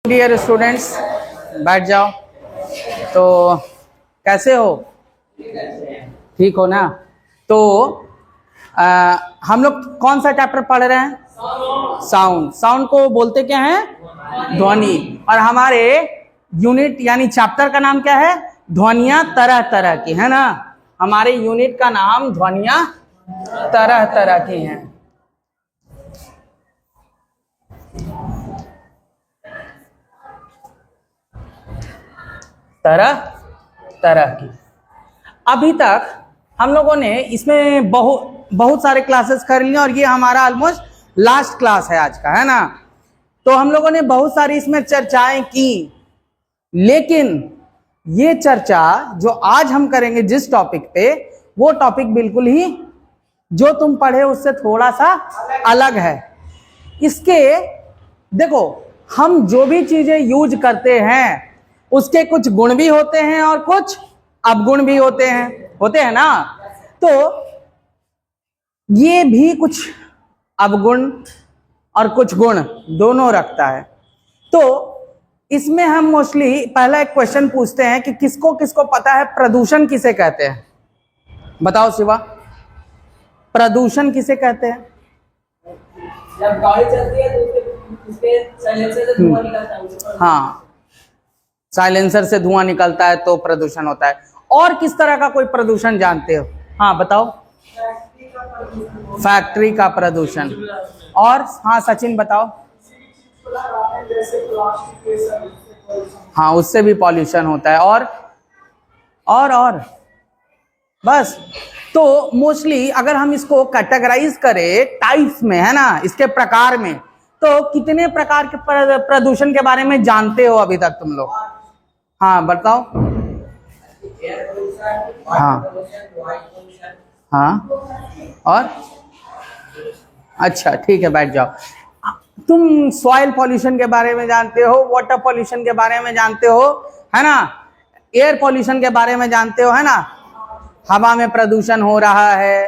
Dear students, बैठ जाओ। तो कैसे हो? ठीक हो ना? तो हम लोग कौन सा चैप्टर पढ़ रहे हैं? साउंड। साउंड को बोलते क्या है? ध्वनि। और हमारे यूनिट यानी चैप्टर का नाम क्या है? ध्वनियां तरह तरह की, है ना? हमारे यूनिट का नाम ध्वनियां तरह तरह की हैं। तरह तरह की। अभी तक हम लोगों ने इसमें बहुत सारे क्लासेस कर लिए और ये हमारा ऑलमोस्ट लास्ट क्लास है आज का, है ना? तो हम लोगों ने बहुत सारी इसमें चर्चाएं की, लेकिन ये चर्चा जो आज हम करेंगे जिस टॉपिक पे, वो टॉपिक बिल्कुल ही जो तुम पढ़े उससे थोड़ा सा अलग है। इसके देखो, हम जो भी चीजें यूज करते हैं उसके कुछ गुण भी होते हैं और कुछ अवगुण भी होते हैं ना? तो ये भी कुछ अवगुण और कुछ गुण दोनों रखता है। तो इसमें हम मोस्टली पहला एक क्वेश्चन पूछते हैं कि किसको किसको पता है प्रदूषण किसे कहते हैं? बताओ शिवा, प्रदूषण किसे कहते हैं? जब गाड़ी चलती है तो उसके साइलेंसर से धुआं निकलता है। हाँ, साइलेंसर से धुआं निकलता है तो प्रदूषण होता है। और किस तरह का कोई प्रदूषण जानते हो? हाँ बताओ। फैक्ट्री का प्रदूषण। और हाँ सचिन बताओ। हाँ, उससे भी पॉल्यूशन होता है। और बस। तो मोस्टली अगर हम इसको कैटेगराइज करें टाइप्स में, है ना, इसके प्रकार में, तो कितने प्रकार के प्रदूषण के बारे में जानते हो अभी तक तुम लोग? हाँ बताओ। हाँ हाँ। और अच्छा ठीक है, बैठ जाओ। तुम सॉइल पॉल्यूशन के बारे में जानते हो, वाटर पॉल्यूशन के बारे में जानते हो, है ना? एयर पॉल्यूशन के बारे में जानते हो, है ना? हवा में प्रदूषण हो रहा है,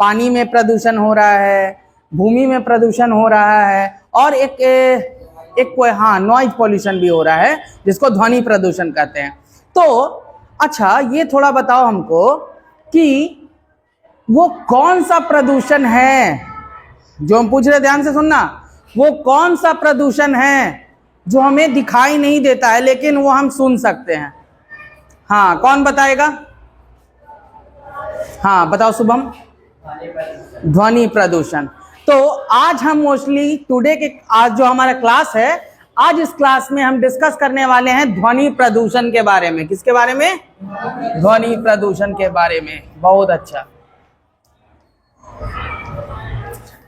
पानी में प्रदूषण हो रहा है, भूमि में प्रदूषण हो रहा है, और एक कोई हाँ नॉइज पॉल्यूशन भी हो रहा है जिसको ध्वनि प्रदूषण कहते हैं। तो अच्छा, ये थोड़ा बताओ हमको कि वो कौन सा प्रदूषण है जो हम पूछ रहे, ध्यान से सुनना। वो कौन सा प्रदूषण है जो हमें दिखाई नहीं देता है लेकिन वो हम सुन सकते हैं? हाँ, कौन बताएगा? हाँ बताओ शुभम। ध्वनि प्रदूषण। तो आज हम मोस्टली टुडे के आज जो हमारा क्लास है, आज इस क्लास में हम डिस्कस करने वाले हैं ध्वनि प्रदूषण के बारे में। किसके बारे में? ध्वनि प्रदूषण के बारे में। बहुत अच्छा,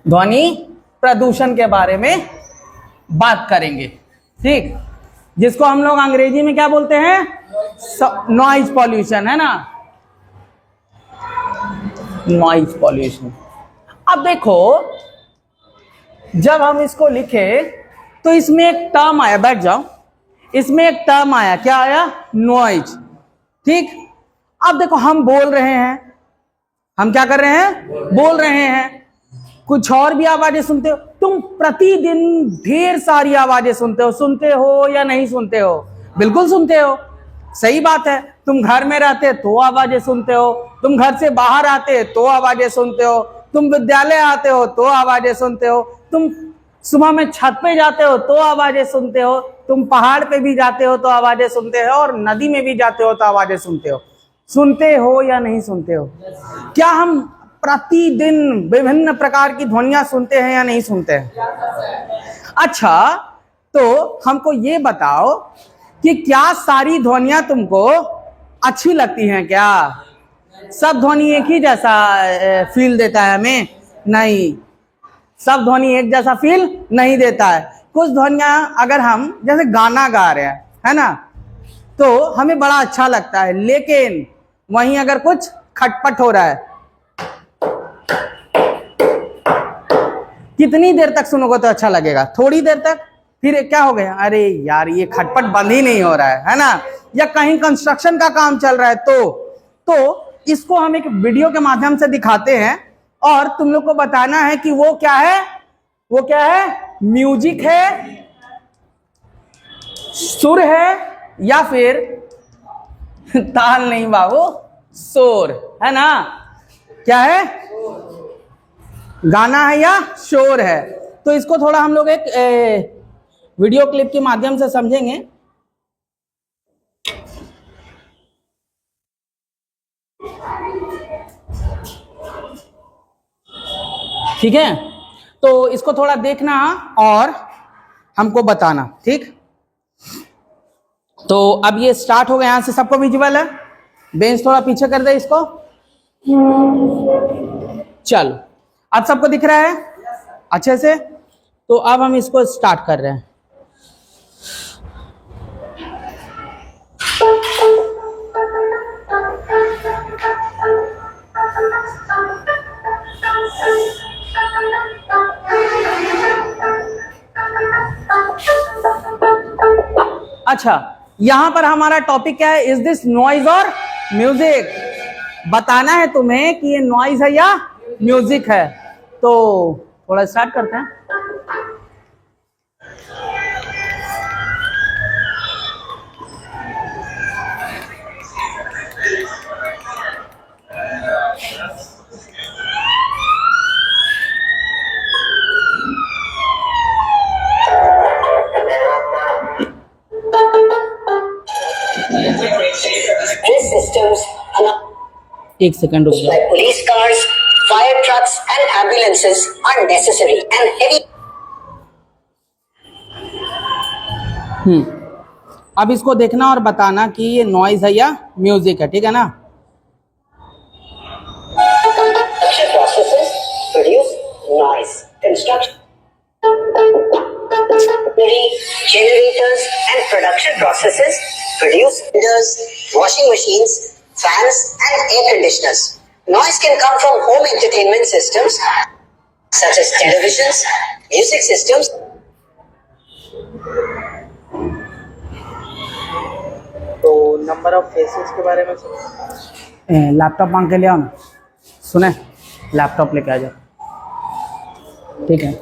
ध्वनि प्रदूषण के बारे में बात करेंगे, ठीक? जिसको हम लोग अंग्रेजी में क्या बोलते हैं? नॉइज पॉल्यूशन, है ना? Noise pollution. अब देखो, जब हम इसको लिखे तो इसमें एक टर्म आया, बैठ जाओ, इसमें एक टर्म आया, क्या आया? नॉइज, ठीक? अब देखो, हम बोल रहे हैं, हम क्या कर रहे हैं? बोल रहे हैं। कुछ और भी आवाजें सुनते हो तुम? प्रतिदिन ढेर सारी आवाजें सुनते हो या नहीं सुनते हो? बिल्कुल सुनते हो, सही बात है। तुम घर में रहते तो आवाजें सुनते हो, तुम घर से बाहर आते तो आवाजें सुनते हो, तुम विद्यालय आते हो तो आवाजें सुनते हो, तुम सुबह में छत पे जाते हो तो आवाजें सुनते हो, तुम पहाड़ पे भी जाते हो तो आवाजें सुनते हो, और नदी में भी जाते हो तो आवाजें सुनते हो। सुनते हो या नहीं सुनते हो? क्या हम प्रतिदिन विभिन्न प्रकार की ध्वनियां सुनते हैं या नहीं सुनते हैं? अच्छा, तो हमको ये बताओ कि क्या सारी ध्वनियां तुमको अच्छी लगती हैं? क्या सब ध्वनि एक ही जैसा फील देता है हमें? नहीं, सब ध्वनि एक जैसा फील नहीं देता है। कुछ ध्वनियां अगर हम जैसे गाना गा रहे हैं, है ना, तो हमें बड़ा अच्छा लगता है, लेकिन वहीं अगर कुछ खटपट हो रहा है, कितनी देर तक सुनोगे तो अच्छा लगेगा? थोड़ी देर तक, फिर क्या हो गया? अरे यार, ये खटपट बंद ही नहीं हो रहा है ना? या कहीं कंस्ट्रक्शन का काम चल रहा है तो इसको हम एक वीडियो के माध्यम से दिखाते हैं और तुम लोग को बताना है कि वो क्या है? वो क्या है? म्यूजिक है सुर है या फिर ताल नहीं बाबू, शोर है ना? क्या है? गाना है या शोर है? तो इसको थोड़ा हम लोग एक वीडियो क्लिप के माध्यम से समझेंगे। ठीक है, तो इसको थोड़ा देखना और हमको बताना, ठीक? तो अब ये स्टार्ट हो गया, यहां से सबको विजुअल है। बेंच थोड़ा पीछे कर दे इसको। चलो, अब सबको दिख रहा है अच्छे से? तो अब हम इसको स्टार्ट कर रहे हैं। अच्छा, यहां पर हमारा टॉपिक क्या है? इज दिस नॉइज और म्यूजिक? बताना है तुम्हें कि ये नॉइज है या म्यूजिक है। तो थोड़ा स्टार्ट करते हैं। These systems allow एक सेकंड रुक जाओ। like police cars, fire trucks and ambulances are necessary and heavy. अब इसको देखना और बताना कि ये नॉइज है या म्यूजिक है, ठीक है ना? Construction processes produce noise. Construction generators and production processes produce heaters, washing machines, fans and air conditioners. Noise can come from home entertainment systems such as televisions, music systems. तो number of faces के बारे में laptop मांग के ले आओ ना। सुने, लैपटॉप लेके आ जाओ, ठीक है?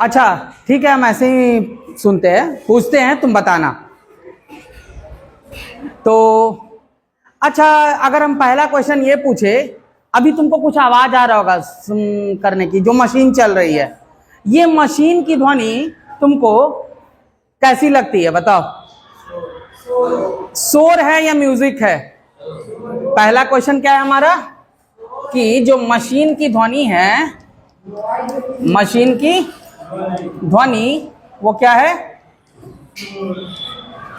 अच्छा ठीक है, हम ऐसे ही सुनते हैं, पूछते हैं, तुम बताना। तो अच्छा, अगर हम पहला क्वेश्चन ये पूछे, अभी तुमको कुछ आवाज आ रहा होगा सुन करने की, जो मशीन चल रही है, ये मशीन की ध्वनि तुमको कैसी लगती है? बताओ, शोर है या म्यूजिक है? पहला क्वेश्चन क्या है हमारा कि जो मशीन की ध्वनि है, मशीन की ध्वनि वो क्या है?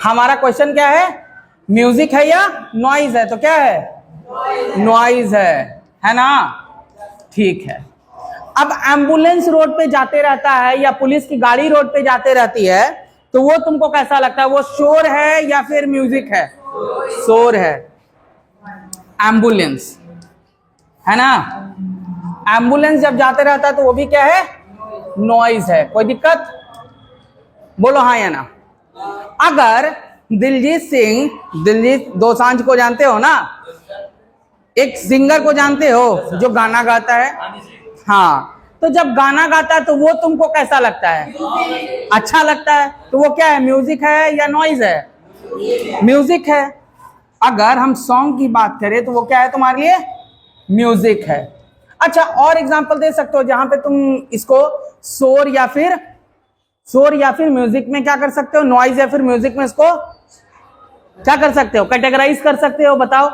हमारा क्वेश्चन क्या है? म्यूजिक है या नॉइज है? तो क्या है? नॉइज है ना? ठीक है। अब एम्बुलेंस रोड पे जाते रहता है या पुलिस की गाड़ी रोड पे जाते रहती है, तो वो तुमको कैसा लगता है? वो शोर है या फिर म्यूजिक है? शोर है। एम्बुलेंस है ना? एम्बुलेंस जब जाते रहता है तो वो भी क्या है? नॉइज है। कोई दिक्कत? बोलो हाँ या ना। अगर दिलजीत दोसांझ को जानते हो ना, एक सिंगर को जानते हो जो गाना गाता है? हाँ, तो जब गाना गाता है तो वो तुमको कैसा लगता है? अच्छा लगता है। तो वो क्या है? म्यूजिक है या नॉइज है? म्यूजिक है। अगर हम सॉन्ग की बात करें तो वो क्या है तुम्हारे लिए? म्यूजिक है। अच्छा, और एग्जांपल दे सकते हो जहां पे तुम इसको शोर या फिर म्यूजिक में क्या कर सकते हो? नॉइज या फिर म्यूजिक में इसको क्या कर सकते हो? कैटेगराइज कर सकते हो? बताओ।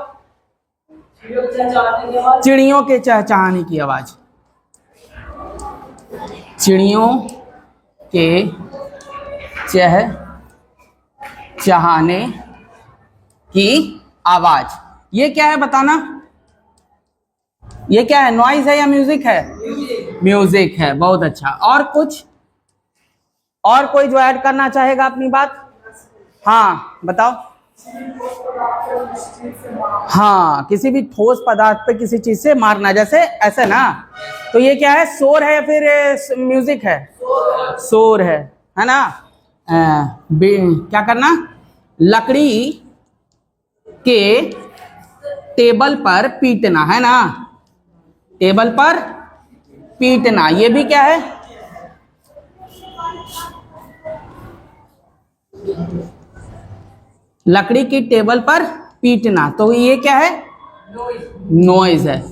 चिड़ियों के चहचहाने की आवाज, चिड़ियों के चहचहाने की आवाज, ये क्या है बताना? ये क्या है? नॉइज है या म्यूजिक है? म्यूजिक है। बहुत अच्छा। और कुछ? और कोई जो ऐड करना चाहेगा अपनी बात? हाँ बताओ। हाँ, किसी भी ठोस पदार्थ पे किसी चीज से मारना, जैसे ऐसे ना। तो ये क्या है? शोर है या फिर म्यूजिक है? शोर है ना? क्या करना? लकड़ी के टेबल पर पीटना, है ना? टेबल पर पीटना, ये भी क्या है? लकड़ी की टेबल पर पीटना, तो ये क्या है? नॉइज है।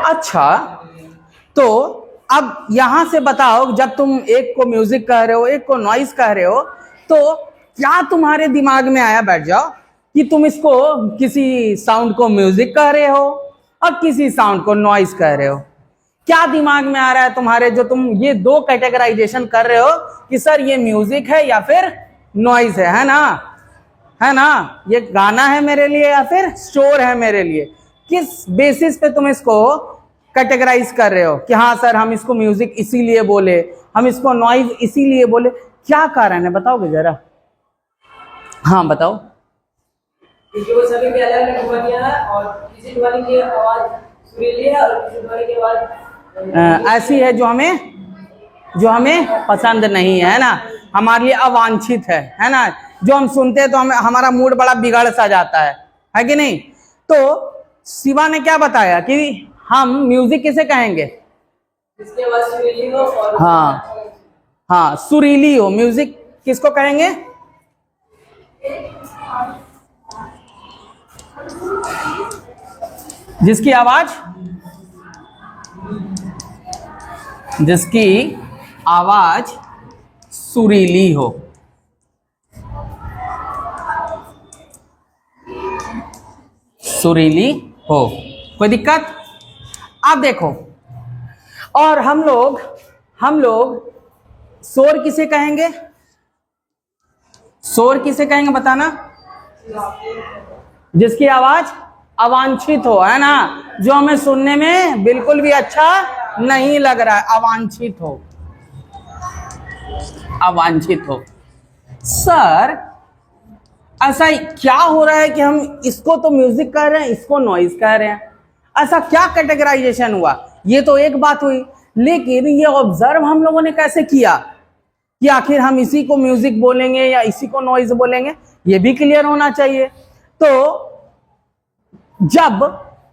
अच्छा, तो अब यहां से बताओ, जब तुम एक को म्यूजिक कह रहे हो, एक को नॉइज कह रहे हो, तो क्या तुम्हारे दिमाग में आया, बैठ जाओ, कि तुम इसको किसी साउंड को म्यूजिक कह रहे हो और किसी साउंड को नॉइज कह रहे हो? क्या दिमाग में आ रहा है तुम्हारे, जो तुम ये दो कैटेगराइजेशन कर रहे हो कि सर ये म्यूजिक है या फिर नॉइज है ना? है ना? ये गाना है मेरे लिए या फिर शोर है मेरे लिए? किस बेसिस पे तुम इसको कैटेगराइज कर रहे हो कि हाँ सर हम इसको म्यूजिक इसीलिए बोले, हम इसको नॉइज इसीलिए बोले? क्या कारण है, बताओगे जरा? हाँ बताओ। क्योंकि वो सभी की अलग अलग ध्वनियां हैं और किसी ध्वनि की आवाज सुरीली है और किसी ध्वनि की आवाज ऐसी है जो हमें पसंद नहीं है ना, हमारे लिए अवांछित है ना? जो हम सुनते हैं तो हमारा मूड बड़ा बिगड़ सा जाता है कि नहीं? तो शिवा ने क्या बताया कि हम म्यूजिक किसे कहेंगे? जिसकी आवाज सुरीली हो और हाँ सुरीली हो। म्यूजिक किसको कहेंगे? जिसकी आवाज सुरीली हो। सुरीली हो, कोई दिक्कत? अब देखो, और हम लोग शोर किसे कहेंगे? शोर किसे कहेंगे बताना? जिसकी आवाज अवांछित हो, है ना? जो हमें सुनने में बिल्कुल भी अच्छा नहीं लग रहा है, अवांछित हो। सर ऐसा क्या हो रहा है कि हम इसको तो म्यूजिक कह रहे हैं, इसको नॉइज कह रहे हैं? ऐसा क्या कैटेगराइजेशन हुआ? ये तो एक बात हुई, लेकिन ये ऑब्जर्व हम लोगों ने कैसे किया कि आखिर हम इसी को म्यूजिक बोलेंगे या इसी को नॉइज बोलेंगे? ये भी क्लियर होना चाहिए। तो जब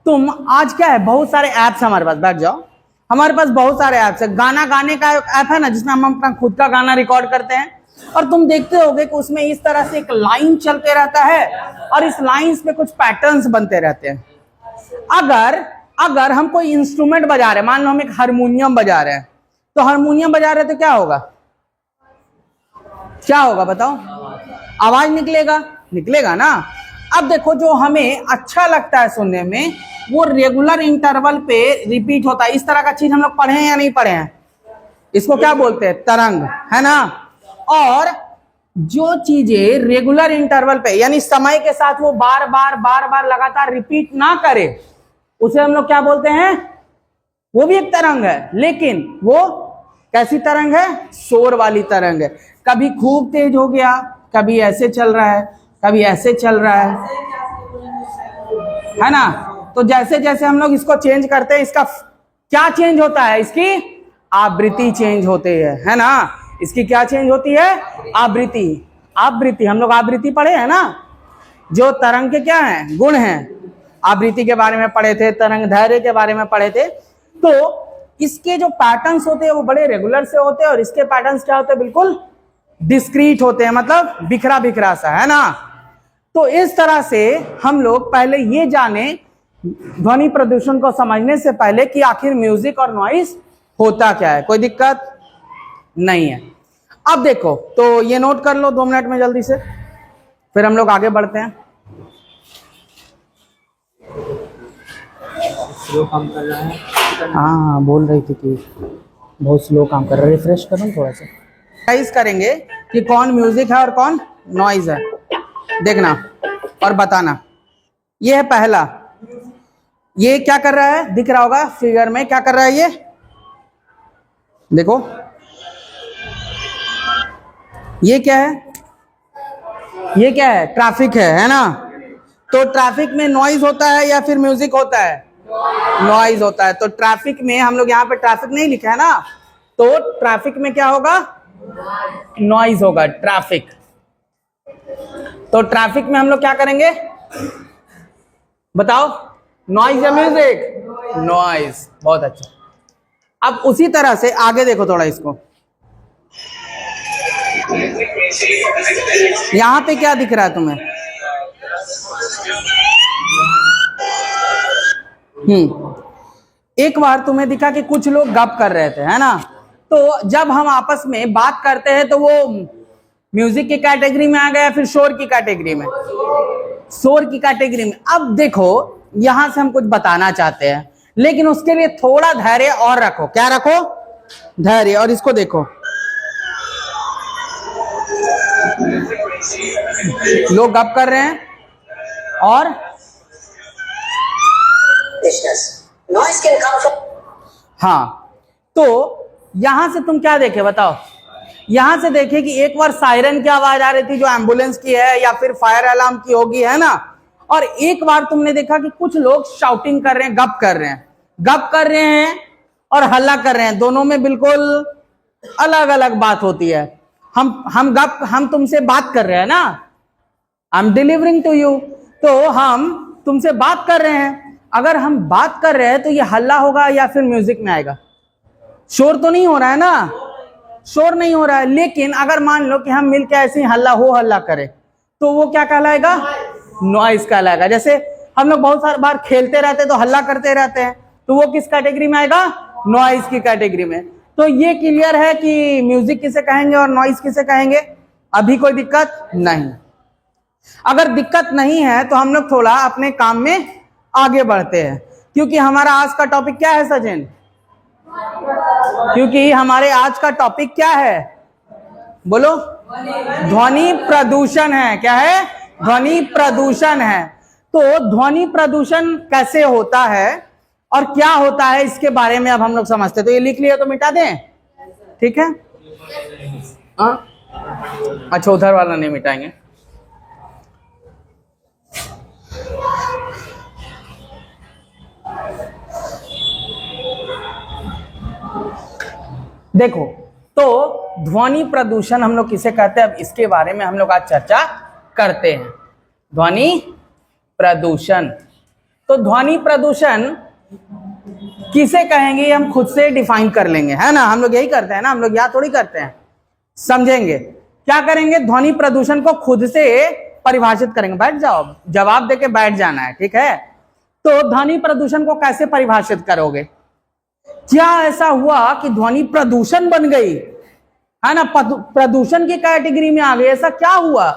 तुम आज क्या है, बहुत सारे ऐप्स हमारे पास, बैठ जाओ, हमारे पास बहुत सारे ऐप्स है। गाना गाने का ऐप है ना, जिसमें हम अपना खुद का गाना रिकॉर्ड करते हैं, और तुम देखते होगे कि उसमें इस तरह से एक लाइन चलते रहता है और इस लाइंस पे कुछ पैटर्न्स बनते रहते हैं। अगर हम कोई इंस्ट्रूमेंट बजा रहे हैं, मान लो हम एक हारमोनियम बजा रहे हैं, तो हारमोनियम बजा रहे हैं तो क्या होगा बताओ? आवाज निकलेगा ना। अब देखो, जो हमें अच्छा लगता है सुनने में, वो रेगुलर इंटरवल पे रिपीट होता है। इस तरह का चीज हम लोग पढ़े हैं या नहीं पढ़े हैं? इसको क्या बोलते हैं? तरंग, है ना? और जो चीजें रेगुलर इंटरवल पे, यानी समय के साथ वो बार बार लगातार रिपीट ना करे, उसे हम लोग क्या बोलते हैं? वो भी एक तरंग है, लेकिन वो कैसी तरंग है? शोर वाली तरंग है। कभी खूब तेज हो गया, कभी ऐसे चल रहा है, कभी ऐसे चल रहा है ना? तो जैसे जैसे हम लोग इसको चेंज करते हैं, इसका क्या चेंज होता है? इसकी आवृत्ति चेंज होती है ना? इसकी क्या चेंज होती है? आवृत्ति। हम लोग आवृत्ति पढ़े हैं ना, जो तरंग के क्या हैं? गुण हैं। आवृत्ति के बारे में पढ़े थे, तरंग धैर्य के बारे में पढ़े थे। तो इसके जो पैटर्न्स होते हैं वो बड़े रेगुलर से होते हैं, और इसके पैटर्न्स क्या होते हैं? बिल्कुल डिस्क्रीट होते हैं, मतलब बिखरा सा, है ना? तो इस तरह से हम लोग पहले ये जाने, ध्वनि प्रदूषण को समझने से पहले, कि आखिर म्यूजिक और नॉइज होता क्या है। कोई दिक्कत नहीं है। अब देखो, तो ये नोट कर लो 2 मिनट में जल्दी से, फिर हम लोग आगे बढ़ते हैं। स्लो काम कर रहा है। हाँ, बोल रही थी कि बहुत स्लो काम कर रहा है। रिफ्रेश करूँ थोड़ा सा। प्राइस करेंगे कि कौन म्यूजिक है और कौन नॉइज है, देखना और बताना। ये है पहला। ये क्या कर रहा है? दिख रहा होगा फिगर में, क्या कर रहा है ये? देखो, ये क्या है? ये क्या है? ट्रैफिक है ना? तो ट्रैफिक में नॉइज होता है या फिर म्यूजिक होता है? नॉइज होता है। तो ट्रैफिक में, हम लोग यहाँ पे ट्रैफिक नहीं लिखा है ना, तो ट्रैफिक में क्या होगा? नॉइज होगा, ट्रैफिक। तो ट्रैफिक में हम लोग क्या करेंगे बताओ? नॉइज या म्यूजिक? नॉइज। बहुत अच्छा। अब उसी तरह से आगे देखो थोड़ा इसको। यहाँ पे क्या दिख रहा है तुम्हें? एक बार तुम्हें दिखा कि कुछ लोग गप कर रहे थे, है ना? तो जब हम आपस में बात करते हैं तो वो म्यूजिक की कैटेगरी में आ गया, फिर शोर की कैटेगरी में, शोर की कैटेगरी में। अब देखो यहां से हम कुछ बताना चाहते हैं, लेकिन उसके लिए थोड़ा धैर्य और रखो। क्या रखो? धैर्य। और इसको देखो, लोग गप कर रहे हैं और Noise can come from हाँ, तो यहां से तुम क्या देखे बताओ? यहां से देखे कि एक बार सायरन की आवाज आ रही थी जो एम्बुलेंस की है या फिर फायर अलार्म की होगी, है ना? और एक बार तुमने देखा कि कुछ लोग शाउटिंग कर रहे हैं, गप कर रहे हैं, गप कर रहे हैं और हल्ला कर रहे हैं। दोनों में बिल्कुल अलग अलग बात होती है। हम तुमसे बात कर रहे हैं ना, I am delivering to you, तो हम तुमसे बात कर रहे हैं। अगर हम बात कर रहे हैं तो ये हल्ला होगा या फिर म्यूजिक में आएगा? शोर तो नहीं हो रहा है ना, शोर नहीं हो रहा है। लेकिन अगर मान लो कि हम मिलकर ऐसे ही हल्ला करें तो वो क्या कहलाएगा? नॉइज कहलाएगा। जैसे हम लोग बहुत सारी बार खेलते रहते हैं तो हल्ला करते रहते हैं, तो वो किस कैटेगरी में आएगा? नॉइज की कैटेगरी में। तो ये क्लियर है कि म्यूजिक किसे कहेंगे और नॉइज किसे कहेंगे? अभी कोई दिक्कत नहीं। अगर दिक्कत नहीं है तो हम लोग थोड़ा अपने काम में आगे बढ़ते हैं, क्योंकि हमारा आज का टॉपिक क्या है सचिन? क्योंकि हमारे आज का टॉपिक क्या है? बोलो। ध्वनि प्रदूषण है। क्या है? ध्वनि प्रदूषण है। तो ध्वनि प्रदूषण कैसे होता है और क्या होता है इसके बारे में अब हम लोग समझते हैं। तो ये लिख लिया तो मिटा दें, ठीक है? अच्छा, उधर वाला नहीं मिटाएंगे। देखो, तो ध्वनि प्रदूषण हम लोग किसे कहते हैं, अब इसके बारे में हम लोग आज चर्चा करते हैं। ध्वनि प्रदूषण, तो ध्वनि प्रदूषण किसे कहेंगे हम खुद से डिफाइन कर लेंगे, है ना? हम लोग यही करते हैं ना, हम लोग यहाँ थोड़ी करते हैं। समझेंगे क्या करेंगे? ध्वनि प्रदूषण को खुद से परिभाषित करेंगे। बैठ जाओ, जवाब देके बैठ जाना है, ठीक है? तो ध्वनि प्रदूषण को कैसे परिभाषित करोगे? क्या ऐसा हुआ कि ध्वनि प्रदूषण बन गई, है ना? प्रदूषण की कैटेगरी में आ गई, ऐसा क्या हुआ?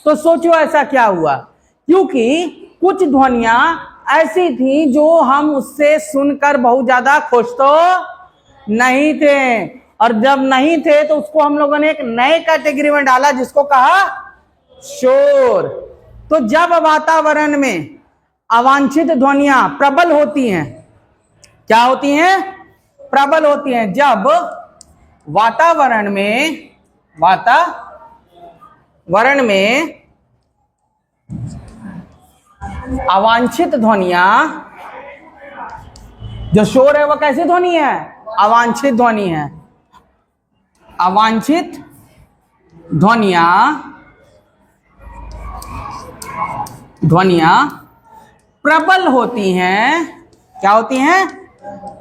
तो सोचो ऐसा क्या हुआ। क्योंकि कुछ ध्वनियां ऐसी थी जो हम उससे सुनकर बहुत ज्यादा खुश तो नहीं थे, और जब नहीं थे तो उसको हम लोगों ने एक नए कैटेगरी में डाला जिसको कहा शोर। तो जब वातावरण में अवांछित ध्वनियां प्रबल होती हैं, क्या होती हैं? प्रबल होती हैं। जब वातावरण में अवांछित ध्वनियां, जो शोर है वो कैसी ध्वनि है? अवांछित ध्वनि है। अवांछित ध्वनियां प्रबल होती हैं। क्या होती हैं?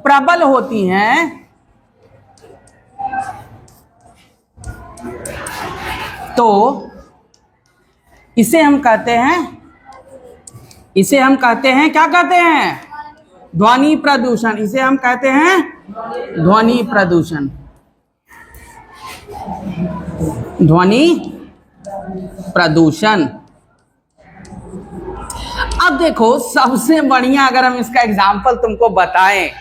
प्रबल होती हैं। तो इसे हम कहते हैं, क्या कहते हैं? ध्वनि प्रदूषण। इसे हम कहते हैं ध्वनि प्रदूषण। ध्वनि प्रदूषण। अब देखो, सबसे बढ़िया अगर हम इसका एग्जाम्पल तुमको बताएं,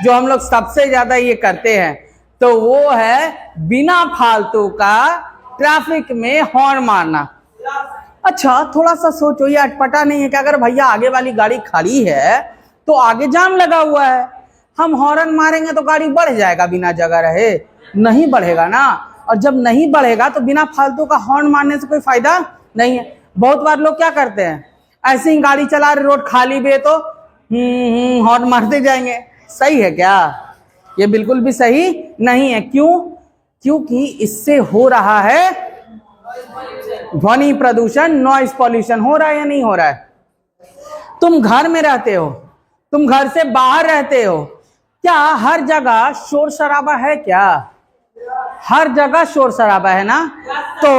जो हम लोग सबसे ज्यादा ये करते हैं, तो वो है बिना फालतू का ट्रैफिक में हॉर्न मारना। अच्छा, थोड़ा सा सोचो, ये अटपटा नहीं है कि अगर भैया आगे वाली गाड़ी खड़ी है तो आगे जाम लगा हुआ है, हम हॉर्न मारेंगे तो गाड़ी बढ़ जाएगा बिना जगह रहे? नहीं बढ़ेगा ना। और जब नहीं बढ़ेगा तो बिना फालतू का हॉर्न मारने से कोई फायदा नहीं है। बहुत बार लोग क्या करते हैं, ऐसे ही गाड़ी चला रहे, रोड खाली भी है तो हॉर्न मारते जाएंगे। सही है क्या? ये बिल्कुल भी सही नहीं है। क्यों? क्योंकि इससे हो रहा है ध्वनि प्रदूषण, नॉइस पॉल्यूशन। हो रहा है या नहीं हो रहा है? तुम घर में रहते हो, तुम घर से बाहर रहते हो, क्या हर जगह शोर शराबा है क्या? हर जगह शोर शराबा है ना, तो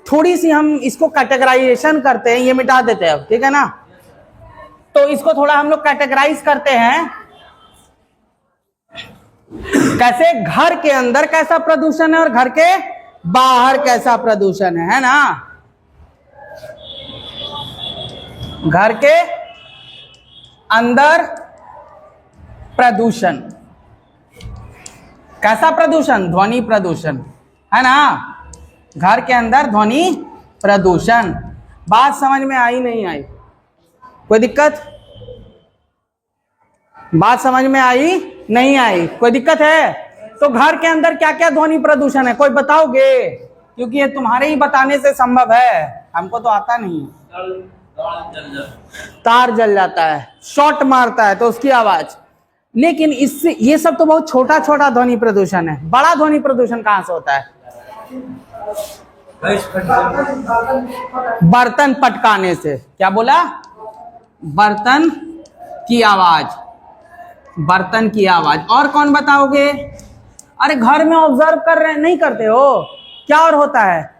थोड़ी सी हम इसको कैटेगराइजेशन करते हैं, ये मिटा देते हैं अब, ठीक है ना। तो इसको थोड़ा हम लोग कैटेगराइज करते हैं, कैसे घर के अंदर कैसा प्रदूषण है और घर के बाहर कैसा प्रदूषण है ना। घर के अंदर प्रदूषण कैसा प्रदूषण, ध्वनि प्रदूषण है ना। घर के अंदर ध्वनि प्रदूषण। बात समझ में आई नहीं आई, कोई दिक्कत? बात समझ में आई नहीं आई, कोई दिक्कत है? तो घर के अंदर क्या क्या ध्वनि प्रदूषण है, कोई बताओगे? क्योंकि ये तुम्हारे ही बताने से संभव है, हमको तो आता नहीं है। तार जल जाता है, शॉट मारता है तो उसकी आवाज। लेकिन इससे ये सब तो बहुत छोटा छोटा ध्वनि प्रदूषण है। बड़ा ध्वनि प्रदूषण कहां से होता है? बर्तन पटकाने से। क्या बोला? बर्तन की आवाज, बर्तन की आवाज। और कौन बताओगे? अरे घर में ऑब्जर्व कर रहे नहीं करते हो क्या? और होता है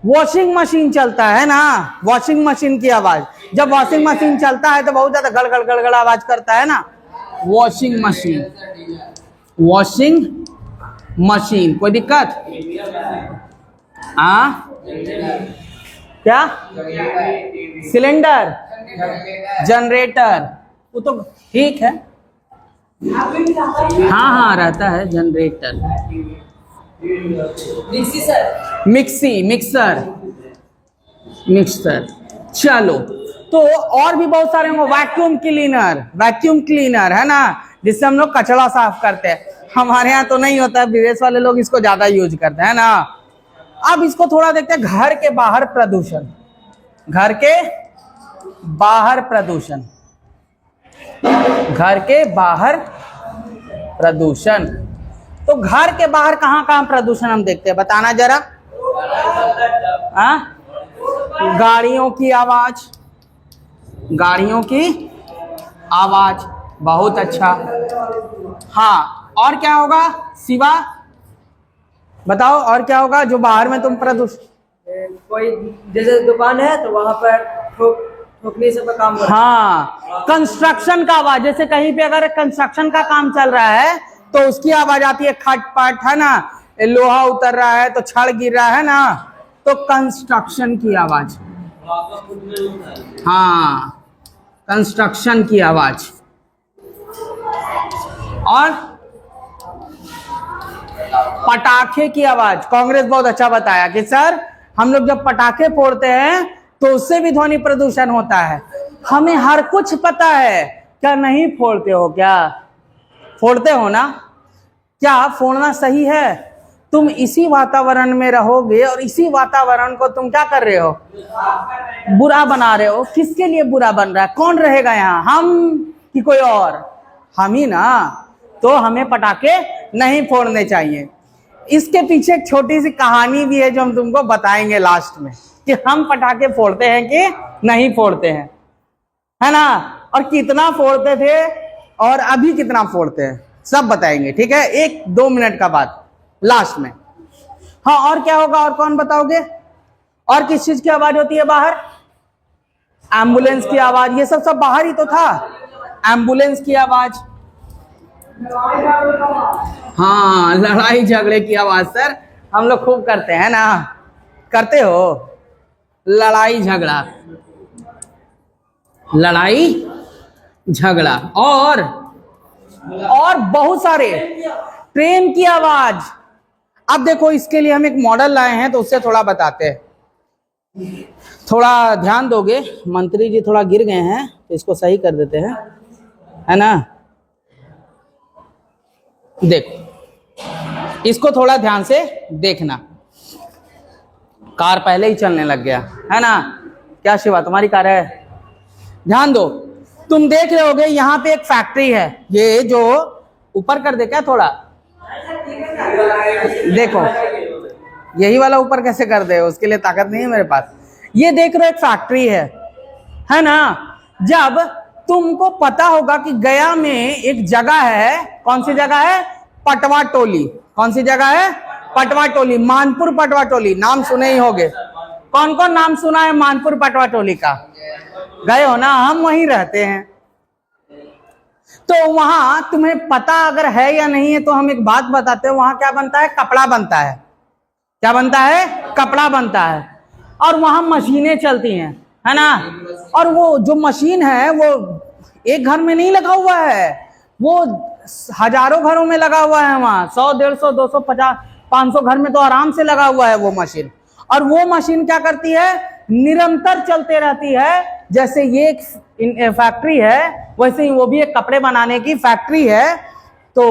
वॉशिंग मशीन चलता है ना, वॉशिंग मशीन की आवाज। जब वॉशिंग मशीन चलता है तो बहुत ज्यादा गड़गड़ गड़गड़ आवाज करता है ना, वॉशिंग मशीन। वॉशिंग मशीन, कोई दिक्कत? हाँ क्या? सिलेंडर, जनरेटर, वो तो ठीक है। हाँ हाँ रहता है generator. Mixie sir, mixie, mixer, mixer. चलो, तो और भी बहुत सारे होंगे। वैक्यूम क्लीनर, वैक्यूम क्लीनर है ना, जिससे हम लोग कचरा साफ करते हैं। हमारे यहाँ तो नहीं होता है, विदेश वाले लोग इसको ज्यादा यूज करते हैं ना। अब इसको थोड़ा देखते हैं, घर के बाहर प्रदूषण। घर के बाहर प्रदूषण, घर के बाहर प्रदूषण। तो घर के बाहर कहां कहां प्रदूषण हम देखते हैं, बताना जरा। गाड़ियों की आवाज, गाड़ियों की आवाज, बहुत अच्छा। हाँ, और क्या होगा शिवा? बताओ और क्या होगा जो बाहर में तुम प्रदूषण? कोई जैसे दुकान है तो वहां पर ठोकने से पर काम हो रहा है। हाँ, कंस्ट्रक्शन का आवाज। जैसे कहीं पे अगर कंस्ट्रक्शन का काम चल रहा है तो उसकी आवाज आती है, खटपट है ना, लोहा उतर रहा है तो छड़ गिर रहा है ना, तो कंस्ट्रक्शन की आवाज। हाँ, कंस्ट्रक्शन की आवाज। और पटाखे की आवाज। कांग्रेस बहुत अच्छा बताया कि सर हम लोग जब पटाखे फोड़ते हैं तो उससे भी ध्वनि प्रदूषण होता है। हमें हर कुछ पता है, क्या नहीं फोड़ते हो? क्या फोड़ते हो ना? क्या फोड़ना सही है? तुम इसी वातावरण में रहोगे और इसी वातावरण को तुम क्या कर रहे हो? बुरा बना रहे हो। किसके लिए बुरा बन रहा है? कौन रहेगा यहाँ, हम कि कोई और? हम ही ना। तो हमें पटाखे नहीं फोड़ने चाहिए। इसके पीछे एक छोटी सी कहानी भी है जो हम तुमको बताएंगे लास्ट में, कि हम पटाखे फोड़ते हैं कि नहीं फोड़ते हैं, है ना, और कितना फोड़ते थे और अभी कितना फोड़ते हैं, सब बताएंगे। ठीक है, 1-2 मिनट का बाद लास्ट में। हाँ, और क्या होगा? और कौन बताओगे? और किस चीज की आवाज होती है बाहर? एम्बुलेंस की आवाज। ये सब बाहर ही तो था। एम्बुलेंस की आवाज। हाँ, लड़ाई झगड़े की आवाज। सर हम लोग खूब करते हैं ना, करते हो लड़ाई झगड़ा, लड़ाई झगड़ा। और बहुत सारे, ट्रेन की आवाज। अब देखो, इसके लिए हम एक मॉडल लाए हैं तो उससे थोड़ा बताते हैं। थोड़ा ध्यान दोगे, मंत्री जी थोड़ा गिर गए हैं तो इसको सही कर देते हैं, है ना। देखो, इसको थोड़ा ध्यान से देखना। कार पहले ही चलने लग गया, है ना। क्या शिवा तुम्हारी कार है? ध्यान दो, तुम देख रहे होगे यहाँ पे एक फैक्ट्री है। ये जो ऊपर कर दे क्या थोड़ा, देखो यही वाला ऊपर कैसे कर दे, उसके लिए ताकत नहीं है मेरे पास। ये देख रहे हो एक फैक्ट्री है ना। जब तुमको पता होगा कि गया में एक जगह है, कौन सी जगह है? पटवा टोली। कौन सी जगह है? पटवा टोली, मानपुर पटवा टोली, नाम सुने ही होंगे। कौन कौन नाम सुना है मानपुर पटवा टोली का? गए हो ना, हम वहीं रहते हैं। तो वहां तुम्हें पता अगर है या नहीं है तो हम एक बात बताते हैं, वहां क्या बनता है? कपड़ा बनता है। क्या बनता है? कपड़ा बनता है। और वहां मशीनें चलती हैं, है ना। और वो जो मशीन है वो एक घर में नहीं लगा हुआ है, वो हजारों घरों में लगा हुआ है। वहां 100, 150, 250, 500 घर में तो आराम से लगा हुआ है वो मशीन। और वो मशीन क्या करती है? निरंतर चलते रहती है। जैसे ये एक फैक्ट्री है, वैसे ही वो भी एक कपड़े बनाने की फैक्ट्री है। तो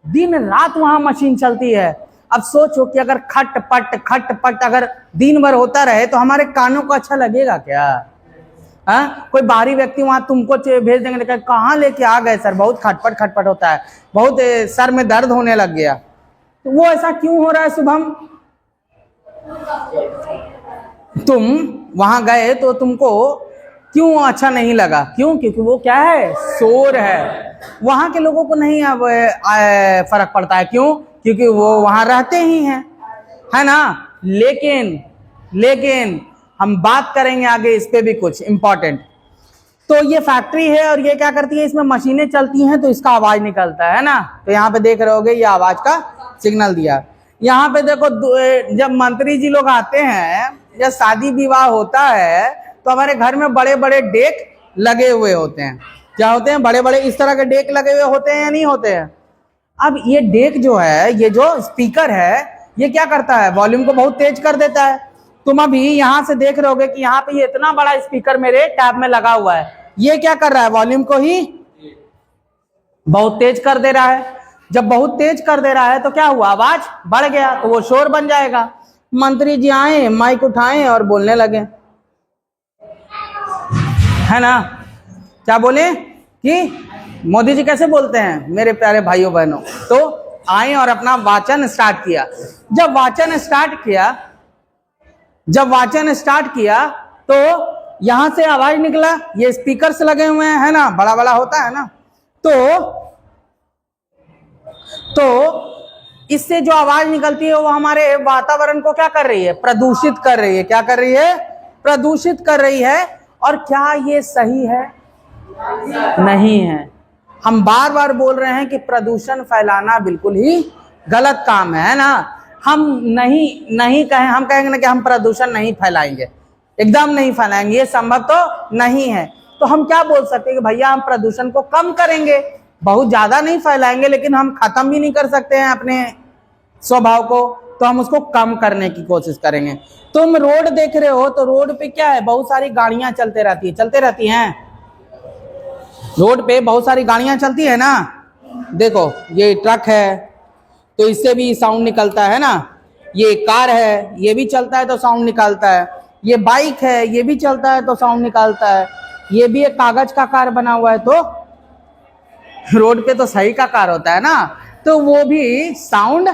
दिन रात वहां मशीन चलती है। अब सोचो कि अगर खट-पट अगर दिन भर होता रहे तो हमारे कानों को अच्छा लगेगा क्या? कोई बाहरी व्यक्ति वहां तुमको भेज देंगे, कहाँ लेके आ गए सर, बहुत खटपट होता है, बहुत सर में दर्द होने लग गया। तो वो ऐसा क्यों हो रहा है शुभम? तुम वहां गए तो तुमको क्यों अच्छा नहीं लगा? क्यों? क्योंकि वो क्या है? शोर है। वहां के लोगों को नहीं अब फर्क पड़ता है। क्यों? क्योंकि वो वहां रहते ही हैं, है ना। लेकिन हम बात करेंगे आगे इस पे भी कुछ इंपॉर्टेंट। तो ये फैक्ट्री है और ये क्या करती है? इसमें मशीनें चलती हैं तो इसका आवाज निकलता है ना। तो यहाँ पे देख रहे होगे ये आवाज का सिग्नल दिया। यहाँ पे देखो, जब मंत्री जी लोग आते हैं, जब शादी विवाह होता है तो हमारे घर में बड़े बड़े डेक लगे हुए होते हैं। क्या होते हैं? बड़े बड़े इस तरह के डेक लगे हुए होते हैं या नहीं होते हैं? अब ये डेक जो है, ये जो स्पीकर है, ये क्या करता है? वॉल्यूम को बहुत तेज कर देता है। तुम अभी यहां से देख रहे होगे कि यहाँ पे ये इतना बड़ा स्पीकर मेरे टैब में लगा हुआ है, ये क्या कर रहा है? वॉल्यूम को ही बहुत तेज कर दे रहा है। जब बहुत तेज कर दे रहा है तो क्या हुआ? आवाज बढ़ गया, तो वो शोर बन जाएगा। मंत्री जी आए, माइक उठाए और बोलने लगे, है ना। क्या बोले कि मोदी जी कैसे बोलते हैं मेरे प्यारे भाइयों बहनों? तो आए और अपना वाचन स्टार्ट किया। जब वाचन स्टार्ट किया तो यहां से आवाज निकला। ये स्पीकर्स लगे हुए हैं, है ना, बड़ा बड़ा होता है ना। तो इससे जो आवाज निकलती है वो हमारे वातावरण को क्या कर रही है? प्रदूषित कर रही है। क्या कर रही है? प्रदूषित कर रही है। और क्या ये सही है? नहीं है। हम बार बार बोल रहे हैं कि प्रदूषण फैलाना बिल्कुल ही गलत काम है ना। हम नहीं कहें, हम कहेंगे ना कि हम प्रदूषण नहीं फैलाएंगे, एकदम नहीं फैलाएंगे, ये संभव तो नहीं है। तो हम क्या बोल सकते हैं कि भैया हम प्रदूषण को कम करेंगे, बहुत ज्यादा नहीं फैलाएंगे, लेकिन हम खत्म भी नहीं कर सकते हैं अपने स्वभाव को, तो हम उसको कम करने की कोशिश करेंगे। तुम रोड देख रहे हो तो रोड पे क्या है? बहुत सारी गाड़ियां चलते रहती हैं। रोड पे बहुत सारी गाड़ियां चलती है ना। देखो ये ट्रक है तो इससे भी साउंड निकलता है ना। ये कार है, ये भी चलता है तो साउंड निकालता है। ये बाइक है, ये भी चलता है तो साउंड निकालता है। ये भी एक कागज का कार बना हुआ है, तो रोड पे तो सही का कार होता है ना, तो वो भी साउंड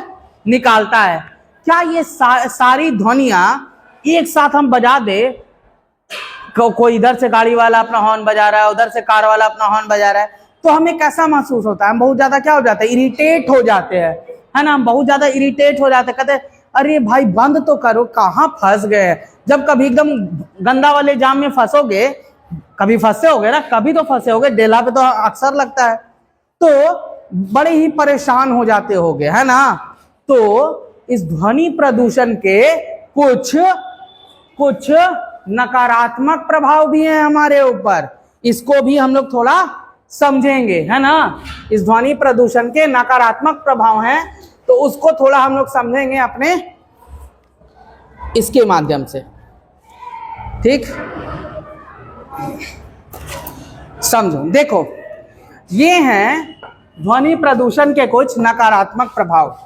निकालता है। क्या ये सारी ध्वनियां एक साथ हम बजा दे? कोई इधर से गाड़ी वाला अपना हॉर्न बजा रहा है, उधर से कार वाला अपना हॉर्न बजा रहा है, तो हमें कैसा महसूस होता है? हम बहुत ज्यादा क्या हो जाते हैं? इरिटेट हो जाते हैं, है ना। हम बहुत ज्यादा इरिटेट हो जाते हैं, कहते हैं अरे भाई बंद तो करो, कहाँ फंस गए। जब कभी एकदम गंदा वाले जाम में फंसोगे, कभी फंसे होगे ना, कभी तो फंसे होगे, डेला पे तो अक्सर लगता है, तो बड़े ही परेशान हो जाते होगे, है ना। तो इस ध्वनि प्रदूषण के कुछ नकारात्मक प्रभाव भी हैं हमारे ऊपर, इसको भी हम लोग थोड़ा समझेंगे, है ना। इस ध्वनि प्रदूषण के नकारात्मक प्रभाव हैं तो उसको थोड़ा हम लोग समझेंगे अपने इसके माध्यम से, ठीक। समझो, देखो ये हैं ध्वनि प्रदूषण के कुछ नकारात्मक प्रभाव।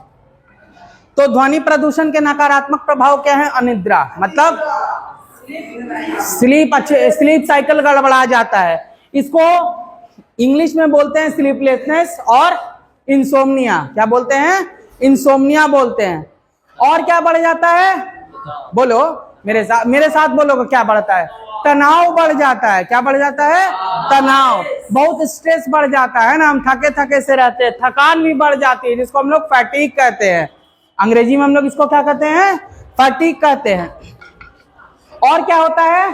तो ध्वनि प्रदूषण के नकारात्मक प्रभाव क्या है? अनिद्रा, मतलब स्लीप साइकिल गड़बड़ा जाता है। इसको इंग्लिश में बोलते हैं स्लीपलेसनेस और इंसोम्निया। क्या बोलते हैं? इंसोम्निया बोलते हैं। और क्या बढ़ जाता है? बोलो मेरे साथ बोलो क्या बढ़ता है? तनाव बढ़ जाता है। क्या बढ़ जाता है? तनाव। बहुत स्ट्रेस बढ़ जाता है ना, हम थके थके से रहते हैं, थकान भी बढ़ जाती है, जिसको हम लोग फैटिग कहते हैं। अंग्रेजी में हम लोग इसको क्या कहते हैं? फैटिग कहते हैं। और क्या होता है?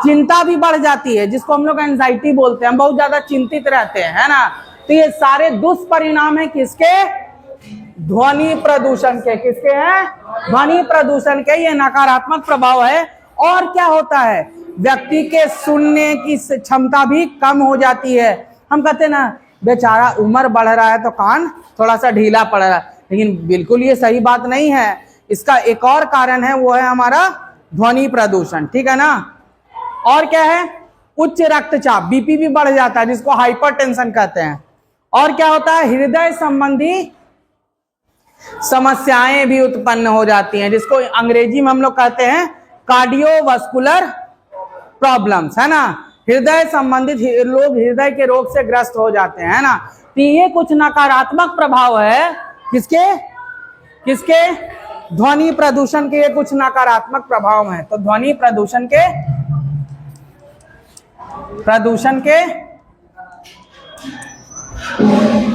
चिंता भी बढ़ जाती है, जिसको हम लोग एंजाइटी बोलते हैं। हम बहुत ज्यादा चिंतित रहते हैं, है ना। तो ये सारे दुष्परिणाम है किसके? ध्वनि प्रदूषण के। किसके हैं? ध्वनि प्रदूषण के। ये नकारात्मक प्रभाव है। और क्या होता है? व्यक्ति के सुनने की क्षमता भी कम हो जाती है। हम कहते हैं ना, बेचारा उम्र बढ़ रहा है तो कान थोड़ा सा ढीला पड़ रहा है, लेकिन बिल्कुल ये सही बात नहीं है। इसका एक और कारण है, वो है हमारा ध्वनि प्रदूषण। ठीक है ना। और क्या है? उच्च रक्तचाप, बीपी भी बढ़ जाता है, जिसको हाइपरटेंशन कहते हैं। और क्या होता है? हृदय संबंधी समस्याएं भी उत्पन्न हो जाती हैं, जिसको अंग्रेजी में हम लोग कहते हैं कार्डियोवास्कुलर प्रॉब्लम्स, है ना। हृदय संबंधित लोग हृदय के रोग से ग्रस्त हो जाते हैं, है ना। तो ये कुछ नकारात्मक प्रभाव है किसके? किसके? ध्वनि प्रदूषण के। ये कुछ नकारात्मक प्रभाव हैं। तो ध्वनि प्रदूषण के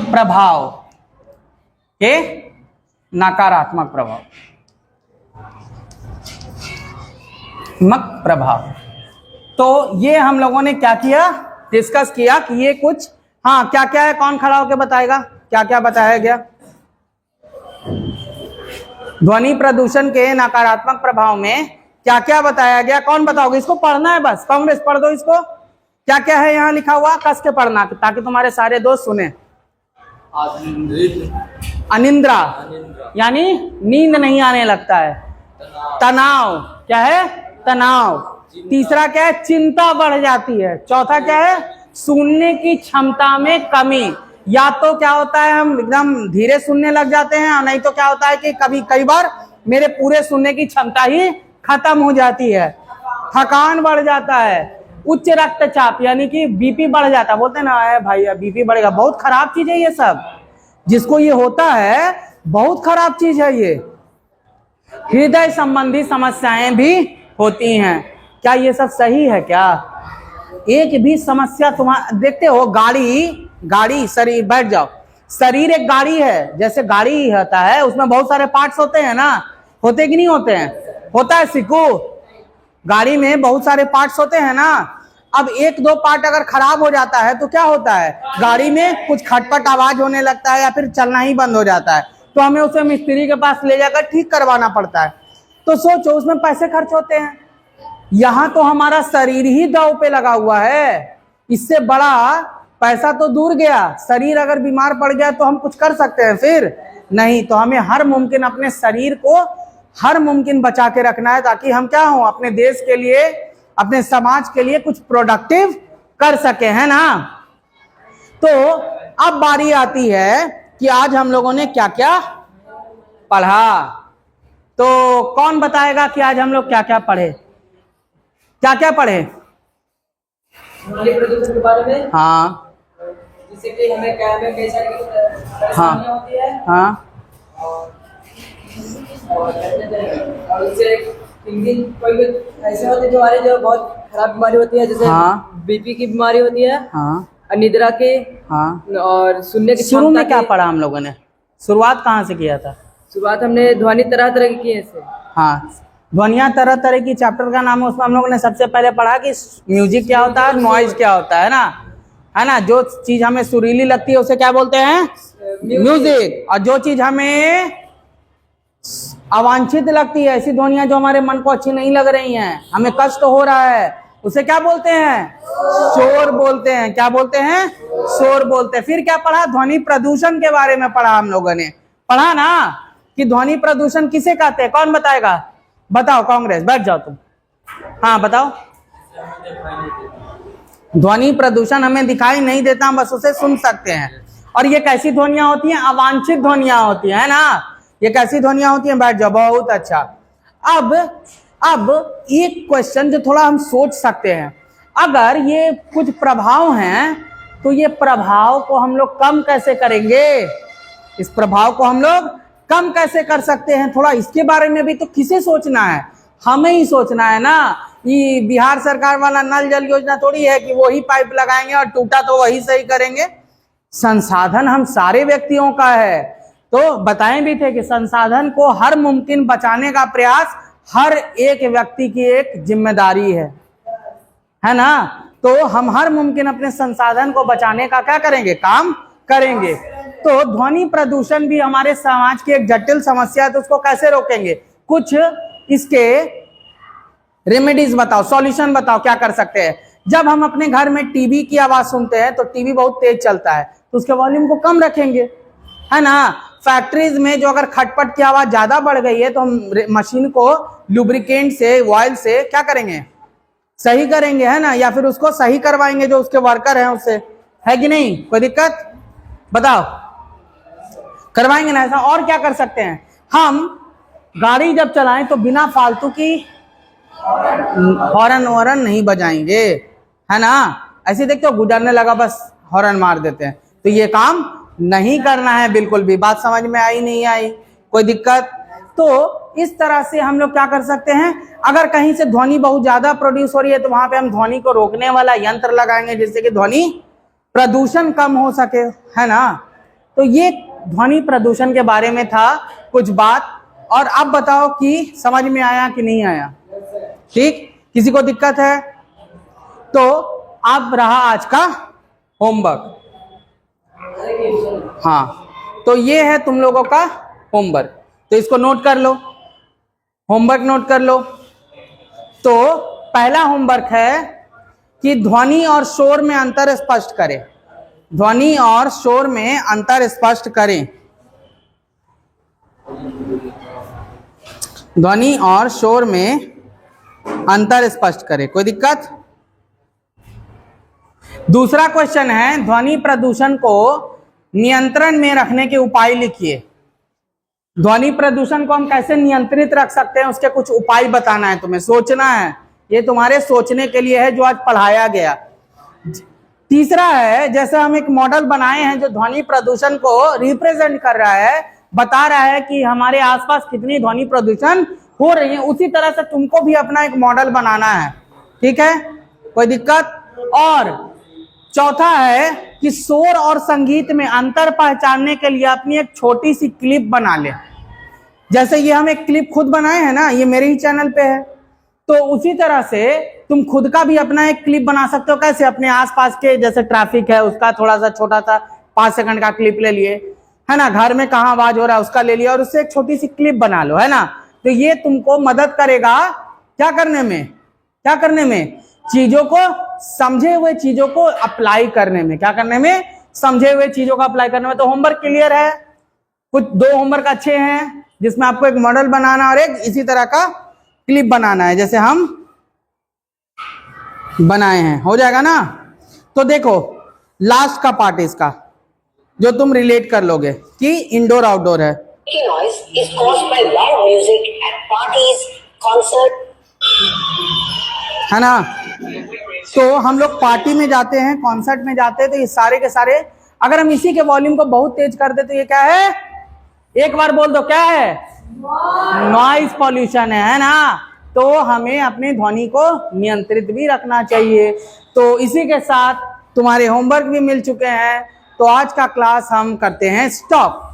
प्रभाव के नकारात्मक प्रभाव। तो ये हम लोगों ने क्या किया? डिस्कस किया कि ये कुछ, हाँ क्या क्या है? कौन खड़ा होकर बताएगा क्या क्या बताया गया? ध्वनि प्रदूषण के नकारात्मक प्रभाव में क्या क्या बताया गया? कौन बताओगे? इसको पढ़ना है बस। कांग्रेस पढ़ दो इसको। क्या क्या है यहाँ लिखा हुआ? कस के पढ़ना ताकि तुम्हारे सारे दोस्त सुने। अनिद्रा यानी नींद नहीं आने लगता है। तनाव क्या है? तनाव। तीसरा क्या है? चिंता बढ़ जाती है। चौथा क्या है? सुनने की क्षमता में कमी। या तो क्या होता है, हम एकदम धीरे सुनने लग जाते हैं, और नहीं तो क्या होता है कि कई बार मेरे पूरे सुनने की क्षमता ही खत्म हो जाती है। थकान बढ़ जाता है। उच्च रक्तचाप यानी कि बीपी बढ़ जाता है। बोलते हैं ना भाई बीपी बढ़ेगा, बहुत खराब चीज है ये सब। जिसको ये होता है बहुत खराब चीज है ये। हृदय संबंधी समस्याएं भी होती हैं। क्या ये सब सही है? क्या एक भी समस्या तुम्हारा देखते हो? गाड़ी शरीर, बैठ जाओ। शरीर एक गाड़ी है, जैसे गाड़ी होता है उसमें बहुत सारे पार्ट्स होते हैं ना, होते कि नहीं होते हैं? होता है सिक्कू। गाड़ी में बहुत सारे पार्ट्स होते हैं ना। अब एक दो पार्ट अगर खराब हो जाता है तो क्या होता है? गाड़ी में कुछ खटपट आवाज होने लगता है या फिर चलना ही बंद हो जाता है। तो हमें उसे मिस्त्री के पास ले जाकर ठीक करवाना पड़ता है। तो सोचो उसमें पैसे खर्च होते हैं। यहाँ तो हमारा शरीर ही दांव पे लगा हुआ है। इससे बड़ा पैसा तो दूर गया, शरीर अगर बीमार पड़ गया तो हम कुछ कर सकते हैं? फिर नहीं। तो हमें हर मुमकिन अपने शरीर को हर मुमकिन बचा के रखना है, ताकि हम क्या हो, अपने देश के लिए, अपने समाज के लिए कुछ प्रोडक्टिव कर सके, है ना। तो अब बारी आती है कि आज हम लोगों ने क्या क्या पढ़ा। तो कौन बताएगा कि आज हम लोग क्या क्या पढ़े? क्या क्या पढ़े? ध्वनि प्रदूषण के बारे में। हाँ, जिससे कि हमें क्या में कई सारी परेशानियां होती है। हाँ, और इससे कोई ऐसे होते जो हमारे जो बहुत खराब बीमारी होती है, जैसे हाँ, बीपी की बीमारी होती है, हाँ, अनिद्रा के, हाँ। और सुनने की शुरू में क्षमता क्या की। पढ़ा हम लोगों ने? शुरुआत कहाँ से किया था? शुरुआत हमने ध्वनि तरह तरह की है इससे। हाँ, ध्वनिया तरह तरह की चैप्टर का नाम है। उसमें हम लोगों ने सबसे पहले पढ़ा कि म्यूजिक क्या होता है, नॉइज क्या होता है ना। जो चीज हमें सुरीली लगती है उसे क्या बोलते हैं? म्यूजिक। और जो चीज हमें अवांछित लगती है, ऐसी ध्वनियां जो हमारे मन को अच्छी नहीं लग रही हैं, हमें कष्ट हो रहा है, उसे क्या बोलते हैं? शोर बोलते हैं। क्या बोलते हैं? शोर बोलते हैं। फिर क्या पढ़ा? ध्वनि प्रदूषण के बारे में पढ़ा हम लोगों ने। पढ़ा ना कि ध्वनि प्रदूषण किसे कहते हैं? कौन बताएगा? बताओ कांग्रेस, बैठ जाओ तुम। हाँ बताओ। ध्वनि प्रदूषण हमें दिखाई नहीं देता, हम बस उसे सुन सकते हैं। और ये कैसी ध्वनियां होती हैं? अवांछित ध्वनियां होती है ना। ये कैसी ध्वनियां होती हैं? बैठ जाओ, बहुत अच्छा। अब एक क्वेश्चन जो थोड़ा हम सोच सकते हैं, अगर ये कुछ प्रभाव हैं तो ये प्रभाव को हम लोग कम कैसे करेंगे? इस प्रभाव को हम लोग कम कैसे कर सकते हैं? थोड़ा इसके बारे में भी तो किसे सोचना है? हमें ही सोचना है ना। ये बिहार सरकार वाला नल जल योजना थोड़ी है कि वही पाइप लगाएंगे और टूटा तो वही सही करेंगे। संसाधन हम सारे व्यक्तियों का है। तो बताएं भी थे कि संसाधन को हर मुमकिन बचाने का प्रयास हर एक व्यक्ति की एक जिम्मेदारी है ना। तो हम हर मुमकिन अपने संसाधन को बचाने का क्या करेंगे, काम करेंगे। तो ध्वनि प्रदूषण भी हमारे समाज की एक जटिल समस्या है, तो उसको कैसे रोकेंगे, कुछ इसके रेमेडीज बताओ, सॉल्यूशन बताओ, क्या कर सकते हैं। जब हम अपने घर में टीवी की आवाज सुनते हैं तो टीवी बहुत तेज चलता है, तो उसके वॉल्यूम को कम रखेंगे, है ना। फैक्ट्रीज में जो अगर खटपट की आवाज ज्यादा बढ़ गई है तो हम मशीन को लुब्रिकेंट से, ऑयल से क्या करेंगे, सही करेंगे, है ना, या फिर उसको सही करवाएंगे जो उसके वर्कर हैं उससे, है कि नहीं, कोई दिक्कत बताओ, करवाएंगे ना ऐसा। और क्या कर सकते हैं, हम गाड़ी जब चलाएं तो बिना फालतू की हॉर्न वॉर्न नहीं बजाएंगे, है ना। ऐसे देखते हो गुजरने लगा बस हॉर्न मार देते हैं, तो ये काम नहीं करना है बिल्कुल भी। बात समझ में आई नहीं आई, कोई दिक्कत। तो इस तरह से हम लोग क्या कर सकते हैं, अगर कहीं से ध्वनि बहुत ज्यादा प्रोड्यूस हो रही है तो वहां पे हम ध्वनि को रोकने वाला यंत्र लगाएंगे जिससे कि ध्वनि प्रदूषण कम हो सके, है ना। तो ये ध्वनि प्रदूषण के बारे में था कुछ बात। और अब बताओ कि समझ में आया कि नहीं आया, ठीक, किसी को दिक्कत है। तो अब रहा आज का होमवर्क। हाँ, तो ये है तुम लोगों का होमवर्क, तो इसको नोट कर लो, होमवर्क नोट कर लो। तो पहला होमवर्क है कि ध्वनि और शोर में अंतर स्पष्ट करें, ध्वनि और शोर में अंतर स्पष्ट करें, ध्वनि और शोर में अंतर स्पष्ट करें, कोई दिक्कत। दूसरा क्वेश्चन है ध्वनि प्रदूषण को नियंत्रण में रखने के उपाय लिखिए। ध्वनि प्रदूषण को हम कैसे नियंत्रित रख सकते हैं उसके कुछ उपाय बताना है, तुम्हें सोचना है, ये तुम्हारे सोचने के लिए है जो आज पढ़ाया गया। तीसरा है जैसे हम एक मॉडल बनाए हैं जो ध्वनि प्रदूषण को रिप्रेजेंट कर रहा है, बता रहा है कि हमारे आसपास कितनी ध्वनि प्रदूषण हो रही है, उसी तरह से तुमको भी अपना एक मॉडल बनाना है, ठीक है, कोई दिक्कत। और चौथा है कि शोर और संगीत में अंतर पहचानने के लिए अपनी एक छोटी सी क्लिप बना ले। जैसे ये हम एक क्लिप खुद बनाए हैं ना, ये मेरे ही चैनल पे है, तो उसी तरह से तुम खुद का भी अपना एक क्लिप बना सकते हो। कैसे, अपने आसपास के जैसे ट्रैफिक है उसका थोड़ा सा छोटा सा 5 सेकंड का क्लिप ले लिए, है ना, घर में कहाँ आवाज हो रहा है उसका ले लिया और उससे एक छोटी सी क्लिप बना लो, है ना। तो ये तुमको मदद करेगा क्या करने में, क्या करने में, चीजों को, समझे हुए चीजों को अप्लाई करने में, क्या करने में, समझे हुए चीजों को अप्लाई करने में। तो होमवर्क क्लियर है, कुछ 2 होमवर्क अच्छे हैं जिसमें आपको एक मॉडल बनाना और एक इसी तरह का क्लिप बनाना है जैसे हम बनाए हैं, हो जाएगा ना। तो देखो लास्ट का पार्ट इसका जो तुम रिलेट कर लोगे कि इंडोर आउटडोर है। Noise is caused by loud music at parties, concert, है ना। तो हम लोग पार्टी में जाते हैं, कॉन्सर्ट में जाते हैं, तो ये सारे के सारे अगर हम इसी के वॉल्यूम को बहुत तेज कर दे तो ये क्या है, एक बार बोल दो, क्या है, नॉइज पॉल्यूशन है ना। तो हमें अपनी ध्वनि को नियंत्रित भी रखना चाहिए। तो इसी के साथ तुम्हारे होमवर्क भी मिल चुके हैं, तो आज का क्लास हम करते हैं स्टॉप।